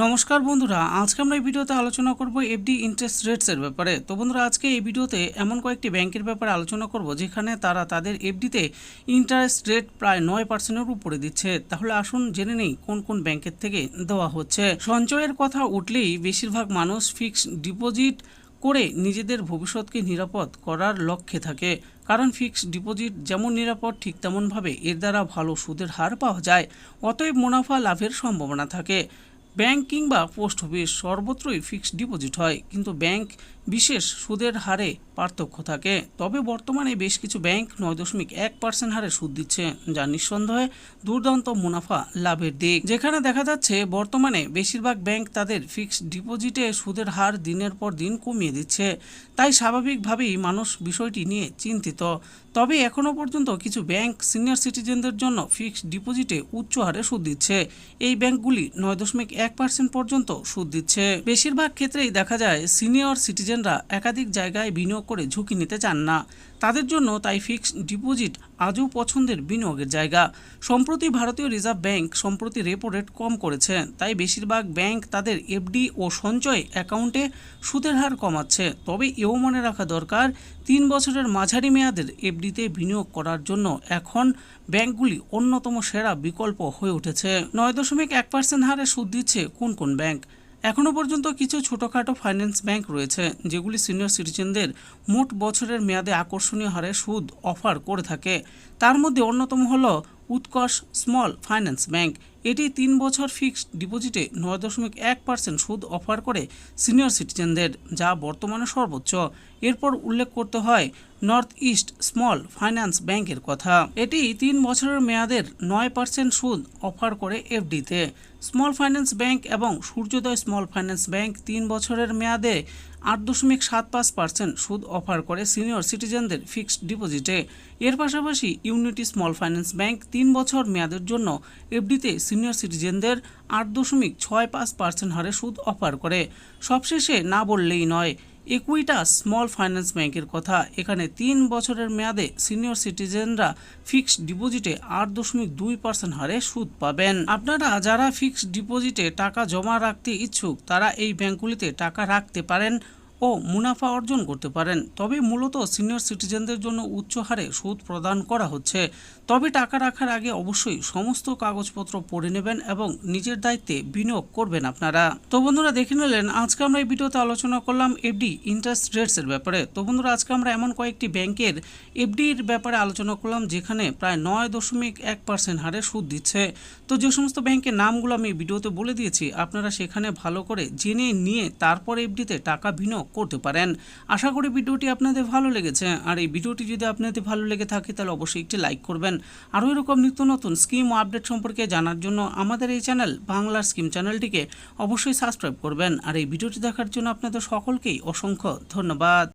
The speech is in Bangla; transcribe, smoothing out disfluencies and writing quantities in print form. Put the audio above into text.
নমস্কার বন্ধুরা, আজকে আমরা এই ভিডিওতে আলোচনা করব এফডি ইন্টারেস্ট রেটসের ব্যাপারে। তো বন্ধুরা, আজকে এই ভিডিওতে এমন কয়েকটি ব্যাংকের ব্যাপারে আলোচনা করব যেখানে তারা তাদের এফডিতে ইন্টারেস্ট রেট প্রায় 9%-এর উপরে দিচ্ছে। তাহলে আসুন জেনে নেই কোন কোন ব্যাংকের থেকে দেওয়া হচ্ছে। সঞ্চয়ের কথা উঠলেই বেশিরভাগ মানুষ ফিক্সড ডিপোজিট করে নিজেদের ভবিষ্যৎকে নিরাপদ করার লক্ষ্যে থাকে। কারণ ফিক্সড ডিপোজিট যেমন নিরাপদ, ঠিক তেমনভাবে এর দ্বারা ভালো সুদের হার পাওয়া যায়, অতএব মুনাফা লাভের সম্ভাবনা থাকে। ব্যাংক কিংবা পোস্ট অফিস সর্বত্রই ফিক্সড ডিপোজিট হয়, কিন্তু ব্যাংক বিশেষ সুদের হারে পার্থক্য থাকে। তবে বর্তমানে বেশ কিছু ব্যাংক 9.1% হারে সুদ দিচ্ছে, যা নিঃসন্দেহে দুর্দান্ত মুনাফা লাভের দিক। যেখানে দেখা যাচ্ছে বর্তমানে বেশিরভাগ ব্যাংক তাদের ফিক্সড ডিপোজিটে সুদের হার দিনের পর দিন কমিয়ে দিচ্ছে, তাই স্বাভাবিকভাবেই মানুষ বিষয়টি নিয়ে চিন্তিত। তবে এখনও পর্যন্ত কিছু ব্যাংক সিনিয়র সিটিজেনদের জন্য ফিক্সড ডিপোজিটে উচ্চ হারে সুদ দিচ্ছে। এই ব্যাংকগুলি 9.1% পর্যন্ত সুদ দিচ্ছে। বেশিরভাগ ক্ষেত্রেই দেখা যায় সিনিয়র সিটিজেনরা একাধিক জায়গায় বিনিয়োগ করে ঝুঁকি নিতে চান না, তাদের জন্য তাই ফিক্সড ডিপোজিট আজও পছন্দের বিনিয়োগের জায়গা। সম্প্রতি ভারতীয় রিজার্ভ ব্যাংক সম্প্রতি রেপো রেট কম করেছে, তাই বেশিরভাগ ব্যাংক তাদের এফডি ও সঞ্চয় অ্যাকাউন্টে সুদের হার কমাচ্ছে। তবে এও মনে রাখা দরকার, 3 বছরের মাঝারি মেয়াদের এফডিতে বিনিয়োগ করার জন্য এখন ব্যাংকগুলি অন্যতম সেরা বিকল্প হয়ে উঠেছে। 9.1% হারে সুদ দিচ্ছে কোন কোন ব্যাংক? এখনও পর্যন্ত কিছু ছোটোখাটো ফাইন্যান্স ব্যাংক রয়েছে যেগুলি সিনিয়র সিটিজেনদের মোট বছরের মেয়াদে আকর্ষণীয় হারে সুদ অফার করে থাকে। তার মধ্যে অন্যতম হল উৎকর্ষ স্মল ফাইন্যান্স ব্যাংক। এটি 3 বছর ফিক্সড ডিপোজিটে 9.1% সুদ অফার করে সিনিয়র সিটিজেনদের, যা বর্তমানে সর্বোচ্চ। এরপর উল্লেখ করতে হয় নর্থ ইস্ট স্মল ফাইন্যান্স ব্যাংকের কথা। এটি 3 বছরের মেয়াদের 9% সুদ অফার করে এফডিতে। স্মল ফাইন্যান্স ব্যাংক এবং সূর্যোদয় স্মল ফাইন্যান্স ব্যাংক 3 বছরের মেয়াদে 8.75% সুদ অফার করে সিনিয়র সিটিজেনদের ফিক্সড ডিপোজিটে। এর পাশাপাশি ইউনিটি স্মল ফাইন্যান্স ব্যাংক 3 বছর মেয়াদের জন্য এফডিতে সিনিয়র সিটিজেনদের 8.65% হারে সুদ অফার করে। সবশেষে না বললেই নয়, ইকুইটাস স্মল ফাইন্যান্স ব্যাংকের কথা। এখানে 3 বছরের মেয়াদে সিনিয়র সিটিজেনরা ফিক্সড ডিপোজিটে 8.2% হারে সুদ পাবেন। আপনারা যারা ফিক্সড ডিপোজিটে টাকা জমা রাখতে ইচ্ছুক, তারা এই ব্যাংকগুলিতে টাকা রাখতে পারেন ও মুনাফা অর্জন করতে পারেন। তবে মূলত সিনিয়র সিটিজেনদের জন্য উচ্চ হারে সুদ প্রদান করা হচ্ছে। তবে টাকা রাখার আগে অবশ্যই সমস্ত কাগজপত্র পড়ে নেবেন এবং নিজের দায়িত্বে বিনিয়োগ করবেন আপনারা। তো বন্ধুরা, দেখে নিলেন আজকে আমরা এই ভিডিওতে আলোচনা করলাম এফডি ইন্টারেস্ট রেটসের ব্যাপারে। তো বন্ধুরা, আজকে আমরা এমন কয়েকটি ব্যাংকের এফডির ব্যাপারে আলোচনা করলাম যেখানে প্রায় 9.1% হারে সুদ দিচ্ছে। তো যে সমস্ত ব্যাংকের নামগুলো আমি ভিডিওতে বলে দিয়েছি, আপনারা সেখানে ভালো করে জেনে নিয়ে তারপর এফডিতে টাকা বিনিয়োগ করতে পারেন। আশা করি ভিডিওটি আপনাদের ভালো লেগেছে। আর এই ভিডিওটি যদি আপনাদের ভালো লেগে থাকে তাহলে অবশ্যই একটি লাইক করবেন। আরও এরকম নিত্য নতুন স্কিম ও আপডেট সম্পর্কে জানার জন্য আমাদের এই চ্যানেল বাংলার স্কিম চ্যানেলটিকে অবশ্যই সাবস্ক্রাইব করবেন। আর এই ভিডিওটি দেখার জন্য আপনাদের সকলকেই অসংখ্য ধন্যবাদ।